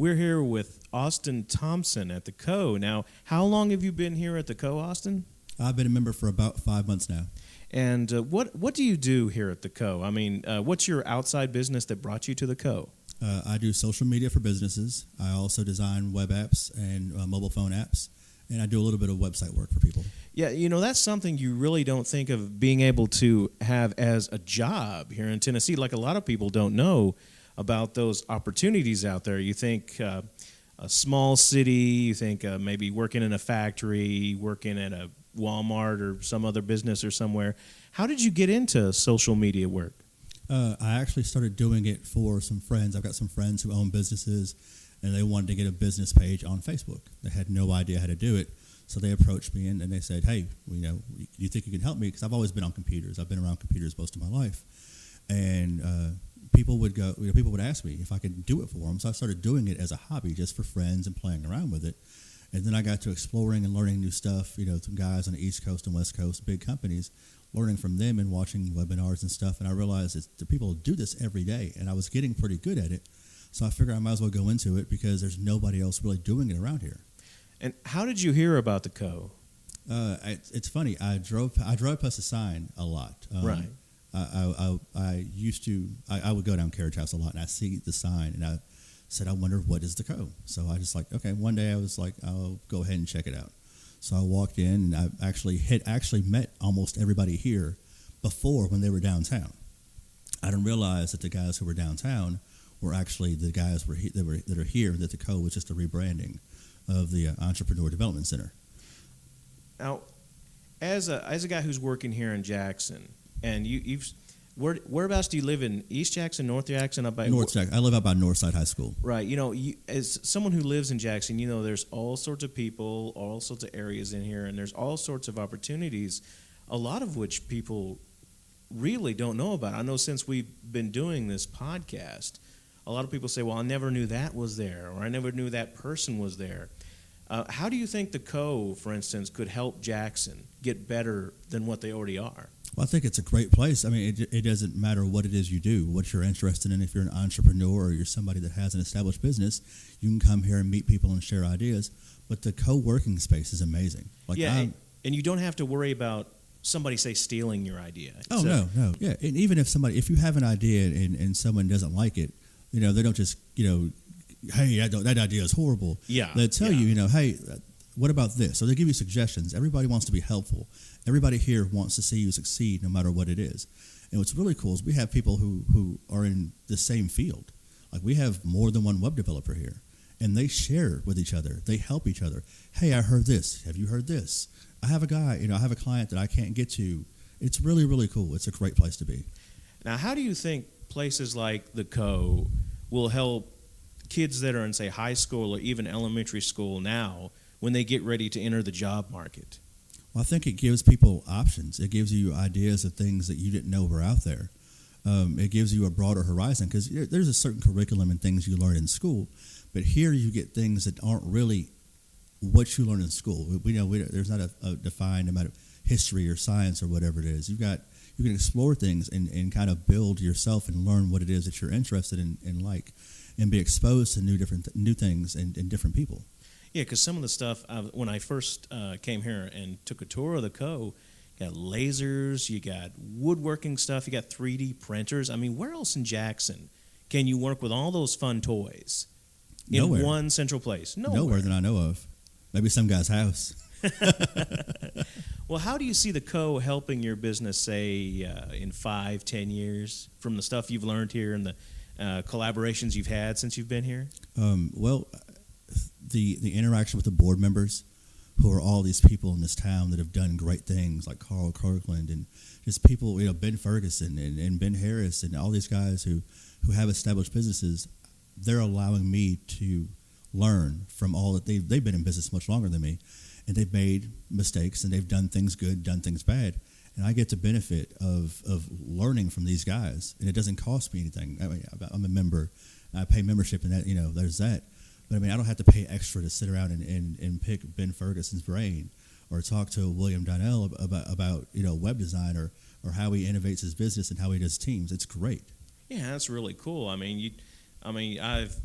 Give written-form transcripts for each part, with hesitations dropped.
We're here with Austin Thompson at the Co. Now, how long have you been here at the Co, Austin? I've been a member for about 5 months now. And what do you do here at the Co? I mean, what's your outside business that brought you to the Co? I do social media for businesses. I also design web apps and mobile phone apps, and I do a little bit of website work for people. Yeah, you know, that's something you really don't think of being able to have as a job here in Tennessee. Like a lot of people don't know about those opportunities out there. You think a small city, you think maybe working in a factory, working at a Walmart or some other business or somewhere. How did you get into social media work? I actually started doing it for some friends. I've got some friends who own businesses, and they wanted to get a business page on Facebook. They had no idea how to do it, so they approached me and they said, "Hey, you think you can help me?" Because I've always been on computers. I've been around computers most of my life, and people would ask me if I could do it for them. So I started doing it as a hobby, just for friends and playing around with it. And then I got to exploring and learning new stuff. Some guys on the East Coast and West Coast, big companies, learning from them and watching webinars and stuff. And I realized that the people do this every day, and I was getting pretty good at it. So I figured I might as well go into it because there's nobody else really doing it around here. And how did you hear about the Co? It's funny. I drove past the sign a lot. Right. I would go down Carriage House a lot, and I see the sign, and I said, I wonder what is the Co. So I just okay. One day I was like, I'll go ahead and check it out. So I walked in, and I actually met almost everybody here before when they were downtown. I didn't realize that the guys who were downtown were actually the guys that are here. That the Co was just a rebranding of the Entrepreneur Development Center. Now, as a guy who's working here in Jackson, and whereabouts do you live in? East Jackson, North Jackson, up by North Jackson. I live out by Northside High School. Right. As someone who lives in Jackson, there's all sorts of people, all sorts of areas in here, and there's all sorts of opportunities, a lot of which people really don't know about. I know since we've been doing this podcast, a lot of people say, well, I never knew that was there, or I never knew that person was there. How do you think the Co, for instance, could help Jackson get better than what they already are? Well, I think it's a great place. I mean, it doesn't matter what it is you do, what you're interested in. If you're an entrepreneur or you're somebody that has an established business, you can come here and meet people and share ideas. But the co-working space is amazing. And you don't have to worry about somebody, say, stealing your idea. Oh, no. Yeah, and even if you have an idea and someone doesn't like it, they don't just, hey, that idea is horrible. Yeah. They'll tell you, hey, what about this? So they give you suggestions. Everybody wants to be helpful. Everybody here wants to see you succeed no matter what it is. And what's really cool is we have people who are in the same field. Like we have more than one web developer here. And they share with each other. They help each other. Hey, I heard this. Have you heard this? I have a guy, I have a client that I can't get to. It's really, really cool. It's a great place to be. Now, how do you think places like the Co will help kids that are in, say, high school or even elementary school now when they get ready to enter the job market? Well, I think it gives people options. It gives you ideas of things that you didn't know were out there. It gives you a broader horizon because there's a certain curriculum and things you learn in school, but here you get things that aren't really what you learn in school. There's not a defined amount of history or science or whatever it is. You can explore things and kind of build yourself and learn what it is that you're interested in and be exposed to new things and different people. Yeah, because some of the stuff, when I first came here and took a tour of the Co, you got lasers, you got woodworking stuff, you got 3D printers. I mean, where else in Jackson can you work with all those fun toys in one central place? Nowhere that I know of. Maybe some guy's house. Well, how do you see the Co helping your business, say, in 5-10 years from the stuff you've learned here and the collaborations you've had since you've been here? The interaction with the board members, who are all these people in this town that have done great things, like Carl Kirkland and just people, Ben Ferguson and Ben Harris and all these guys who have established businesses, they're allowing me to learn from all that they've been in business much longer than me, and they've made mistakes and they've done things good, done things bad, and I get the benefit of learning from these guys, and it doesn't cost me anything. I mean, I'm a member, I pay membership, and that there's that. But I mean, I don't have to pay extra to sit around and pick Ben Ferguson's brain or talk to William Donnell about web design or how he innovates his business and how he does teams. It's great. Yeah, that's really cool. I mean, I've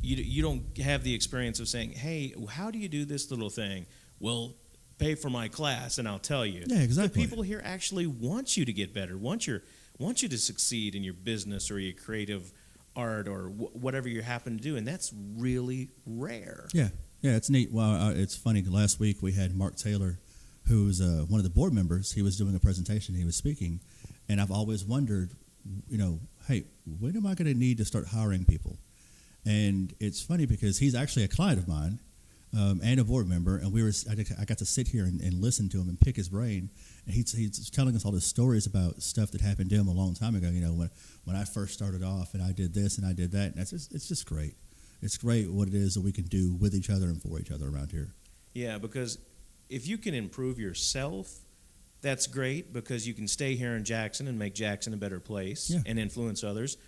you don't have the experience of saying, hey, how do you do this little thing? Well, pay for my class and I'll tell you. Yeah, exactly. The people here actually want you to get better, want you to succeed in your business or your creative art or whatever you happen to do, and that's really rare. Yeah, it's neat. Well, it's funny. Last week we had Mark Taylor, who's one of the board members. He was doing a presentation. He was speaking, and I've always wondered, hey, when am I going to need to start hiring people? And it's funny because he's actually a client of mine and a board member, and I got to sit here and listen to him and pick his brain. And he's telling us all the stories about stuff that happened to him a long time ago. When I first started off, and I did this and I did that. And it's just great. It's great what it is that we can do with each other and for each other around here. Yeah, because if you can improve yourself, that's great because you can stay here in Jackson and make Jackson a better place and influence others.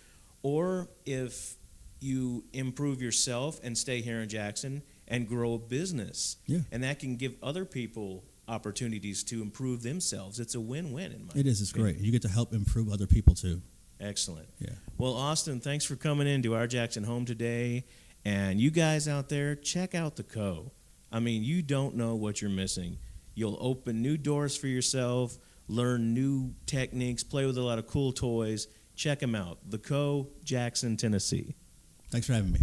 Or if you improve yourself and stay here in Jackson and grow a business, and that can give other people opportunities to improve themselves. It's a win-win in my opinion. It is. It's great. You get to help improve other people too. Excellent. Yeah. Well, Austin, thanks for coming into our Jackson home today. And you guys out there, check out the Co. I mean, you don't know what you're missing. You'll open new doors for yourself, learn new techniques, play with a lot of cool toys. Check them out. The Co, Jackson, Tennessee. Thanks for having me.